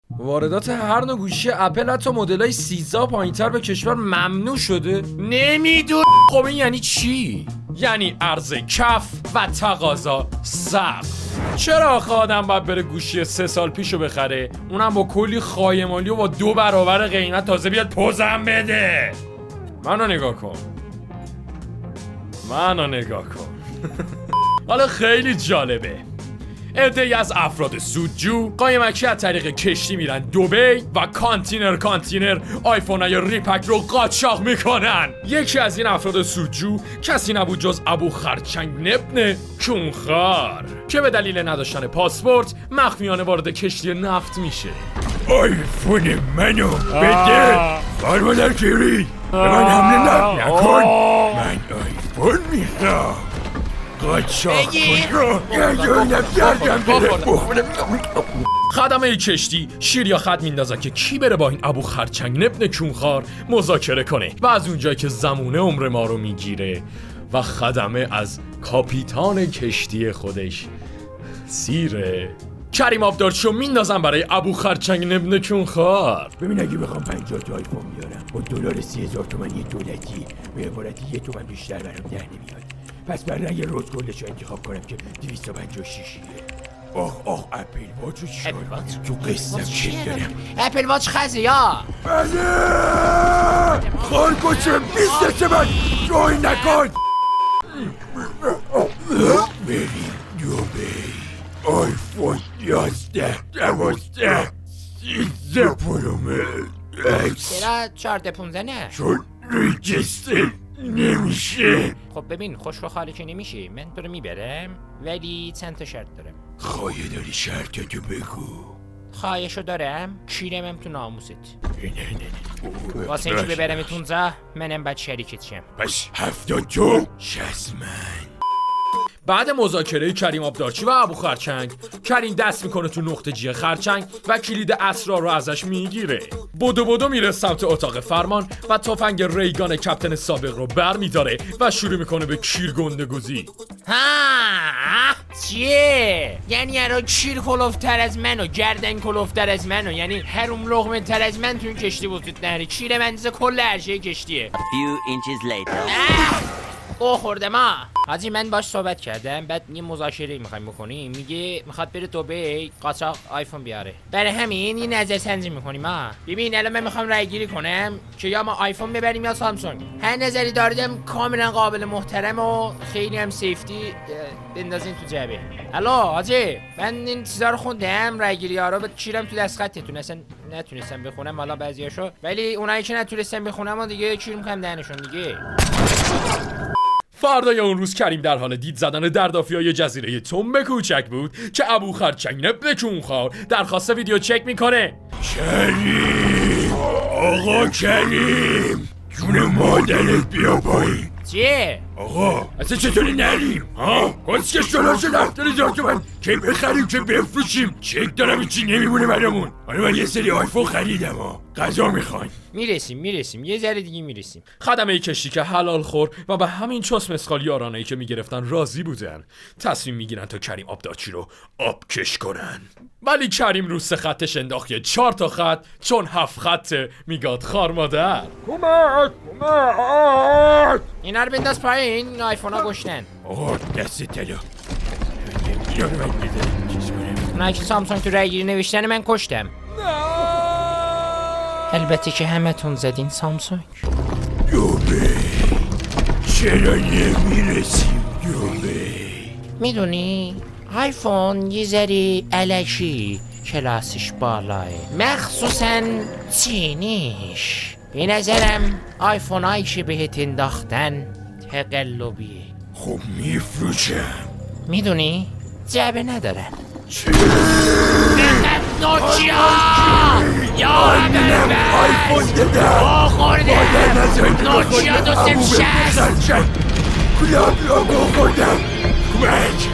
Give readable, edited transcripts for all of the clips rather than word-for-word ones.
واردات هر نوع گوشی اپل حتی مدل‌های 13 پایین‌تر به کشور ممنوع شده. نمیدون. خب این یعنی چی؟ یعنی عرضه کف و تقاضا سقف. چرا آخه آدم باید بره گوشی 3 سال پیشو بخره، اونم با کلی خایمالی و با 2 برابر قیمت، تازه بیاد پوزم بده؟ منو نگاه کن. حالا خیلی جالبه، عده‌ای از افراد سودجو قایمکی از طریق کشتی میرن دبی و کانتینر آیفونای ریپک رو قاچاق میکنن. یکی از این افراد سودجو کسی نبود جز ابو خرچنگ نبن کونخوار که به دلیل نداشتن پاسپورت مخفیانه وارد کشتی نفت میشه. آیفون منو بده فرمانده کیری، به من حمله نکن، من آیفون میخوام. خدمه کشتی شیر یا خط میندازن که کی بره با این ابو خرچنگ نبن کونخوار مذاکره کنه و از اونجایی که زمونه عمر ما رو میگیره و خدمه از کاپیتان کشتی خودش سیره، کریم آبدارچیو میندازن برای ابو خرچنگ نبن کونخوار. ببین اگه بخوام 50 تا آیفون بیارم با دلار 30,000 تومانی دولتی به عبارت 1 تومن بیشتر برام در نمیاد. پس برای یه روز کلش رو انتخاب کنم که 256. آخ اپل واچ رو چیکار کنم؟ تو قصم چک دارم. اپل واچ خزه یا بله خالکوچه 20 من جای نکن. بریم دوبی. آیفون 11 12 13 پرومکس. چرا 14 نه؟ چون ریجستر نمیشه. خب ببین خوش و خالی که نمیشه، من تو رو میبرم ولی چند تا شرط دارم. خواهی داری شرطتو بگو. خواهشو دارم کیرمم تو ناموست. نه واسه اینکه ببرم تونزه منم باید شریکت شم. پس 70 تو 60 من. بعد مذاکره کریم آبدارچی و ابو خرچنگ، کریم دست میکنه تو نقطه جی خرچنگ و کلید اسرار رو ازش میگیره. بدو میره سمت اتاق فرمان و تفنگ ریگان کپتن سابق رو بر میداره و شروع میکنه به کیر گندگوزی. ها چیه؟ یعنی الان کیر کلوفتر از منو، گردن کلوفتر از منو، یعنی هروم لقمه تر از من تو این کشتی وجود نره. کیر منزه کل عرشه کشتیه. Few inches later. او خورده ما حاجی، من باش صحبت کردم، بعد یه مذاکره میخوایم بکنیم، میگه میخواد بره دبی قاچاق آیفون بیاره. برای همین یه نظر سنجی میکنیم. ببین الان من میخوام رای گیری کنم که یا ما آیفون ببریم یا سامسونگ. هر نظری داردم کاملا قابل محترم و خیلی هم سیفتی بندازین تو جعبه. الو حاجی، من این چیزا رو خوندم، رای گیری ها رو به کیرم تو دست خطتون، اصلا نتونستم بخونم حالا بعضیاشو، ولی اونایی که نتونستم بخونم و دیگه کیرم کم دهنشون دیگه. فردای اون روز کریم در حال دید زدن دردافیای جزیره تنب کوچک بود که ابو خرچنگ نبن کونخوار درخواست ویدیو چک میکنه. کریم آقا کریم جون مادرت بیا پایین. چیه؟ آقا اصلا چطوری نریم؟ کسکش دلاشو رفتن 1000 تومن که بخریم که بفروشیم. چک دارم چی نمیمونه برامون. حالا من یه سری آیفون خریدم غذا میخواین؟ میرسیم یه ذره دیگه میرسیم. خدمه کشتی که حلال خور و به همین چوس مسخال یارانه‌ای که میگرفتن راضی بودن، تصمیم میگیرن تا کریم آبدارچی رو آبکش کنن. ولی کریم رو 3 خطش انداخت یه 4 تا خط، چون 7 خطه میگاد خار مادر. کمک اینا رو بنداز پایین، این آیفون ها گشنن. آقا دست تلا اونایی که سامسونگ تو رای گیری نوشتن من کشتم. البته که همه تون زدین سامسونگ. دوبه چرا نمیرسیم دوبه؟ میدونی آیفون یه ذره الکی کلاسش بالاه، مخصوصا چینیش. به نظرم آیفون هایی که بهت انداختن تقلبیه. خب میفروشم. میدونی جعبه ندارن. چی؟ نوکیا یا آیفون دادم خوردم نوکیا 260 کلاب لوگو خوردم. کمک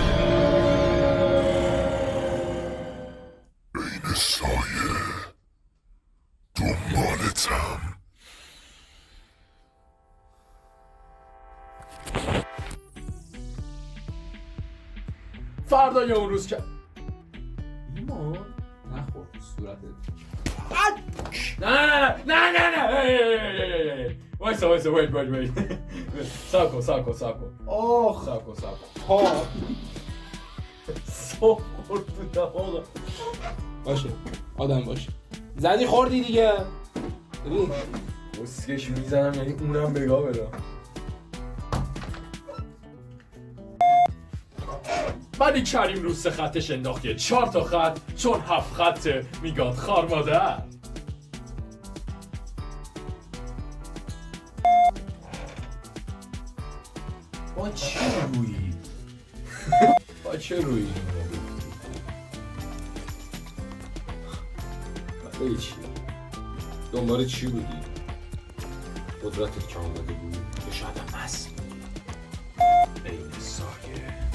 بین سایه دنبالتم. فردای اون روز که ایمان نخور صورتت. نه وایسا وید ساکو آخ ساکو ها سو خورد تو دماغم. باشه آدم باشه زدی خوردی دیگه ببین اسکش میزنم یعنی اونم بگاه بدم. بعدی کریم رو 3 خطش انداخت یه 4 تا خط چون 7 خطه میگاد خار مادر. با چه رویی؟ با چه رویی؟ بگی چی؟ دنبال چی بودی؟ قدرتت که آمده بود؟ یا شاید هم هست؟ این سایه